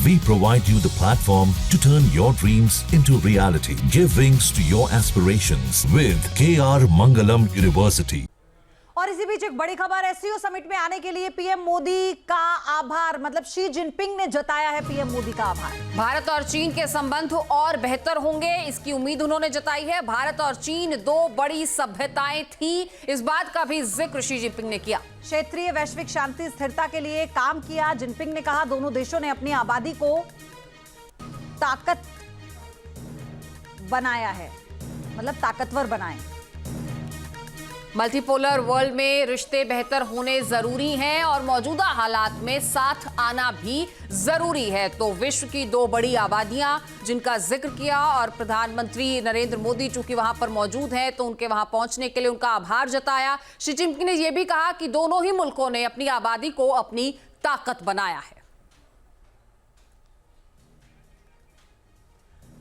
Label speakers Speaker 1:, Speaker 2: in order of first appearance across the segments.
Speaker 1: We provide you the platform to turn your dreams into reality. Give wings to your aspirations with KR Mangalam University.
Speaker 2: और इसी बीच एक बड़ी खबर, SCO summit में आने के लिए पीएम मोदी का आभार, मतलब शी जिनपिंग ने जताया है पीएम मोदी का आभार।
Speaker 3: भारत और चीन के संबंध और बेहतर होंगे, इसकी उम्मीद उन्होंने जताई है। भारत और चीन दो बड़ी सभ्यताएं थी, इस बात का भी जिक्र शी जिनपिंग ने किया।
Speaker 2: क्षेत्रीय वैश्विक शांति स्थिरता के लिए काम किया। जिनपिंग ने कहा दोनों देशों ने अपनी आबादी को ताकत बनाया है, मतलब ताकतवर बनाए।
Speaker 3: मल्टीपोलर वर्ल्ड में रिश्ते बेहतर होने जरूरी हैं और मौजूदा हालात में साथ आना भी जरूरी है। तो विश्व की दो बड़ी आबादियां जिनका जिक्र किया और प्रधानमंत्री नरेंद्र मोदी चूंकि वहां पर मौजूद हैं तो उनके वहां पहुंचने के लिए उनका आभार जताया। शी जिनपिंग ने यह भी कहा कि दोनों ही मुल्कों ने अपनी आबादी को अपनी ताकत बनाया है।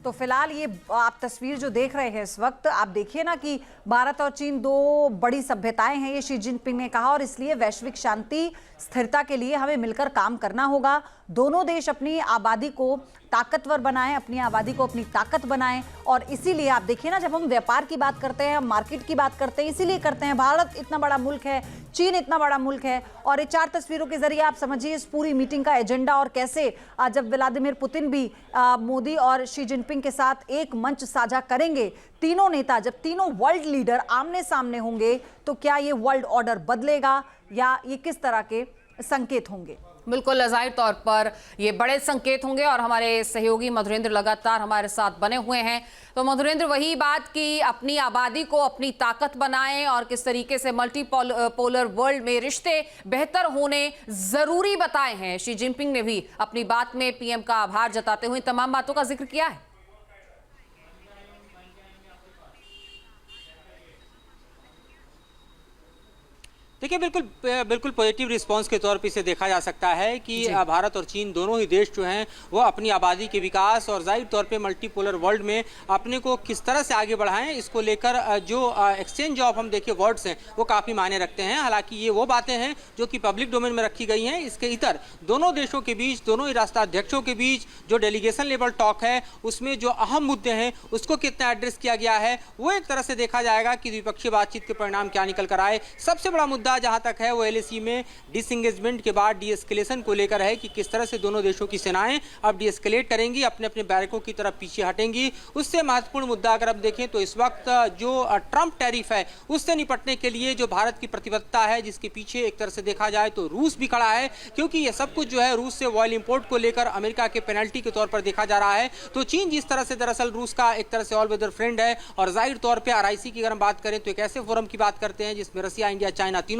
Speaker 2: तो फिलहाल ये आप तस्वीर जो देख रहे हैं इस वक्त, आप देखिए ना कि भारत और चीन दो बड़ी सभ्यताएं हैं, ये शी जिनपिंग ने कहा, और इसलिए वैश्विक शांति स्थिरता के लिए हमें मिलकर काम करना होगा। दोनों देश अपनी आबादी को ताकतवर बनाएं, अपनी आबादी को अपनी ताकत बनाएं, और इसीलिए आप देखिए ना, जब हम व्यापार की बात करते हैं, हम मार्केट की बात करते हैं, इसीलिए करते हैं। भारत इतना बड़ा मुल्क है, चीन इतना बड़ा मुल्क है, और ये चार तस्वीरों के जरिए आप समझिए इस पूरी मीटिंग का एजेंडा और कैसे जब व्लादिमीर पुतिन भी मोदी और शी जिनपिंग के साथ एक मंच साझा करेंगे, तीनों नेता जब तीनों वर्ल्ड लीडर आमने सामने होंगे, तो क्या ये वर्ल्ड ऑर्डर बदलेगा या ये किस तरह के संकेत होंगे?
Speaker 3: बिल्कुल, जाहिर तौर पर ये बड़े संकेत होंगे और हमारे सहयोगी मधुरेंद्र लगातार हमारे साथ बने हुए हैं। तो मधुरेंद्र, वही बात कि अपनी आबादी को अपनी ताकत बनाएं और किस तरीके से मल्टीपोलर वर्ल्ड में रिश्ते बेहतर होने जरूरी बताए हैं। शी जिनपिंग ने भी अपनी बात में पीएम का आभार जताते हुए तमाम बातों का जिक्र किया है।
Speaker 4: देखिए, बिल्कुल पॉजिटिव रिस्पांस के तौर पे इसे देखा जा सकता है कि भारत और चीन दोनों ही देश जो हैं वो अपनी आबादी के विकास और जाहिर तौर पे मल्टीपोलर वर्ल्ड में अपने को किस तरह से आगे बढ़ाएं, इसको लेकर जो एक्सचेंज ऑफ हम देखिए वर्ड्स हैं वो काफ़ी मायने रखते हैं। हालांकि ये वो बातें हैं जो कि पब्लिक डोमेन में रखी गई हैं। इसके इतर दोनों देशों के बीच, दोनों ही राष्ट्राध्यक्षों के बीच जो डेलीगेशन लेवल टॉक है, उसमें जो अहम मुद्दे हैं उसको कितना एड्रेस किया गया है, वो एक तरह से देखा जाएगा कि द्विपक्षीय बातचीत के परिणाम क्या निकल कर आए। सबसे बड़ा मुद्दा जहां तक है वो एलएसी में डिसएंगेजमेंट के बाद डीएस्केलेशन को लेकर है कि किस तरह से दोनों देशों की सेनाएं अब डीएस्केलेट करेंगी, अपने अपने बैरकों की तरफ पीछे हटेंगी। उससे महत्वपूर्ण मुद्दा अगर अब देखें तो इस वक्त जो ट्रंप टैरिफ है उससे निपटने के लिए जो भारत की प्रतिबद्धता है, जिसके पीछे एक तरह से देखा जाए तो रूस भी खड़ा है, क्योंकि ये सब कुछ जो है रूस से ऑयल इंपोर्ट को लेकर अमेरिका के पेनल्टी के तौर पर देखा जा रहा है। तो चीन जिस तरह से दरअसल रूस का एक तरह से ऑल वेदर फ्रेंड है, और जाहिर तौर पर आरआईसी की अगर हम बात करें तो एक ऐसे फोरम की बात करते हैं जिसमें रसिया, इंडिया, चाइना तीनों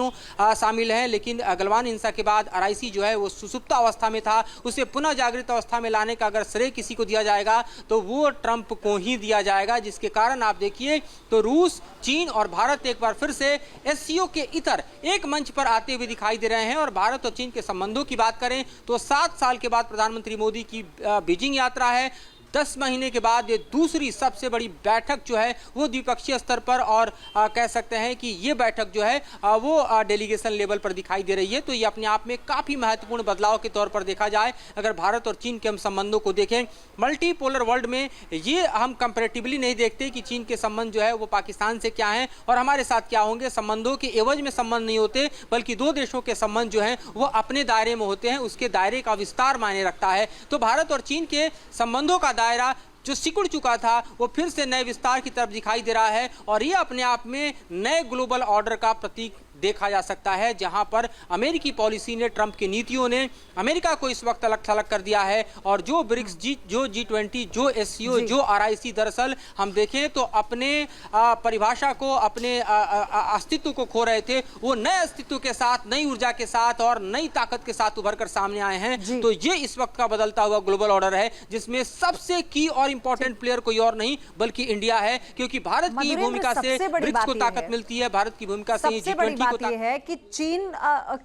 Speaker 4: शामिल हैं। लेकिन गलवान हिंसा के बाद आरआईसी जो है वो सुसुप्त अवस्था में था, उसे पुनः जागृत अवस्था में लाने का अगर श्रेय किसी को दिया जाएगा तो वो ट्रंप को ही दिया जाएगा, जिसके कारण आप देखिए तो रूस, चीन और भारत एक बार फिर से एससीओ के इतर एक मंच पर आते हुए दिखाई दे रहे हैं। और भारत और चीन के संबंधों की बात करें तो 7 साल के बाद प्रधानमंत्री मोदी की बीजिंग यात्रा है। 10 महीने के बाद ये दूसरी सबसे बड़ी बैठक जो है वो द्विपक्षीय स्तर पर, और कह सकते हैं कि ये बैठक जो है वो डेलीगेशन लेवल पर दिखाई दे रही है। तो ये अपने आप में काफ़ी महत्वपूर्ण बदलाव के तौर पर देखा जाए। अगर भारत और चीन के हम संबंधों को देखें मल्टीपोलर वर्ल्ड में, ये हम कंपैरेटिवली नहीं देखते कि चीन के संबंध जो है वो पाकिस्तान से क्या हैं और हमारे साथ क्या होंगे। संबंधों के एवज में संबंध नहीं होते, बल्कि दो देशों के संबंध जो हैं वो अपने दायरे में होते हैं, उसके दायरे का विस्तार मायने रखता है। तो भारत और चीन के संबंधों का दायरा जो सिकुड़ चुका था वो फिर से नए विस्तार की तरफ दिखाई दे रहा है, और ये अपने आप में नए ग्लोबल ऑर्डर का प्रतीक देखा जा सकता है, जहां पर अमेरिकी पॉलिसी ने, ट्रंप की नीतियों ने अमेरिका को इस वक्त अलग थलग कर दिया है। और जो ब्रिक्स, जो G20, जो एससीओ, जो आरआईसी, दरअसल हम देखें तो अपने परिभाषा को, अपने अस्तित्व को खो रहे थे, वो नए अस्तित्व के साथ, नई ऊर्जा के साथ और नई ताकत के साथ उभर कर सामने आए हैं। तो ये इस वक्त का बदलता हुआ ग्लोबल ऑर्डर है, जिसमें सबसे की और इंपॉर्टेंट प्लेयर कोई और नहीं बल्कि इंडिया है, क्योंकि भारत की भूमिका से ब्रिक्स को ताकत मिलती है, भारत की भूमिका से G20
Speaker 2: बात यह है कि चीन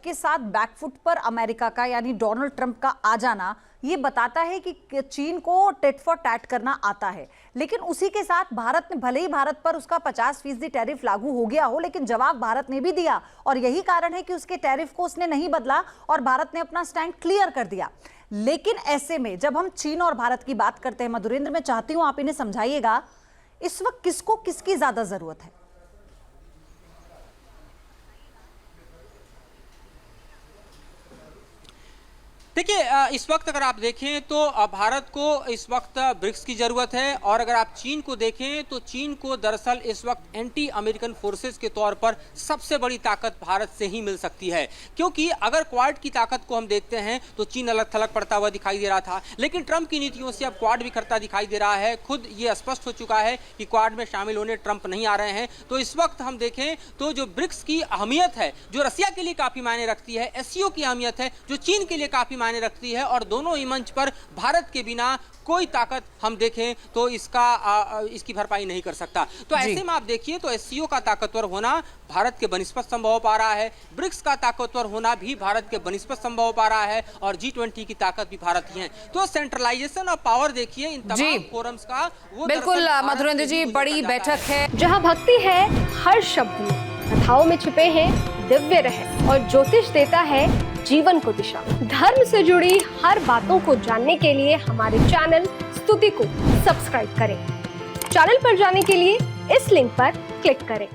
Speaker 2: के साथ बैकफुट पर अमेरिका का यानी डोनाल्ड ट्रंप का आ जाना ये बताता है कि चीन को टेट फॉर टैट करना आता है। लेकिन उसी के साथ भारत ने, भले ही भारत पर उसका 50% टैरिफ लागू हो गया हो, लेकिन जवाब भारत ने भी दिया, और यही कारण है कि उसके टैरिफ को उसने नहीं बदला और भारत ने अपना स्टैंड क्लियर कर दिया। लेकिन ऐसे में जब हम चीन और भारत की बात करते हैं, मधुरेंद्र, मैं चाहती हूं आप इन्हें समझाइएगा, इस वक्त किसको किसकी ज्यादा जरूरत है?
Speaker 4: देखिए, इस वक्त अगर आप देखें तो भारत को इस वक्त ब्रिक्स की जरूरत है, और अगर आप चीन को देखें तो चीन को दरअसल इस वक्त एंटी अमेरिकन फोर्सेस के तौर पर सबसे बड़ी ताकत भारत से ही मिल सकती है। क्योंकि अगर क्वाड की ताकत को हम देखते हैं तो चीन अलग थलग पड़ता हुआ दिखाई दे रहा था, लेकिन ट्रंप की नीतियों से अब क्वाड बिखरता दिखाई दे रहा है। खुद ये स्पष्ट हो चुका है कि क्वाड में शामिल होने ट्रंप नहीं आ रहे हैं। तो इस वक्त हम देखें तो जो ब्रिक्स की अहमियत है, जो रसिया के लिए काफी मायने रखती है, एससीओ की अहमियत है जो चीन के लिए काफी मायने रखती है, और दोनों ही मंच पर भारत के बिना कोई ताकत हम देखें तो इसकी भरपाई नहीं कर सकता। तो ऐसे में आप देखिए तो एससीओ का ताकतवर होना भारत के बनिस्पत संभव हो पा रहा है, ब्रिक्स का ताकतवर होना भी भारत के बनिस्पत संभव हो पा रहा है, और G20 की ताकत भी भारत की है। तो सेंट्रलाइजेशन ऑफ पावर देखिए इन तमाम फोरम्स का, वो
Speaker 3: बिल्कुल मधुरेंद्र जी, बड़ी बैठक है।
Speaker 5: जहां भक्ति है हर शब्द में, कथाओं में छिपे हैं दिव्य रहस्य, और ज्योतिष देता है जीवन को दिशा। धर्म से जुड़ी हर बातों को जानने के लिए हमारे चैनल स्तुति को सब्सक्राइब करें। चैनल पर जाने के लिए इस लिंक पर क्लिक करें।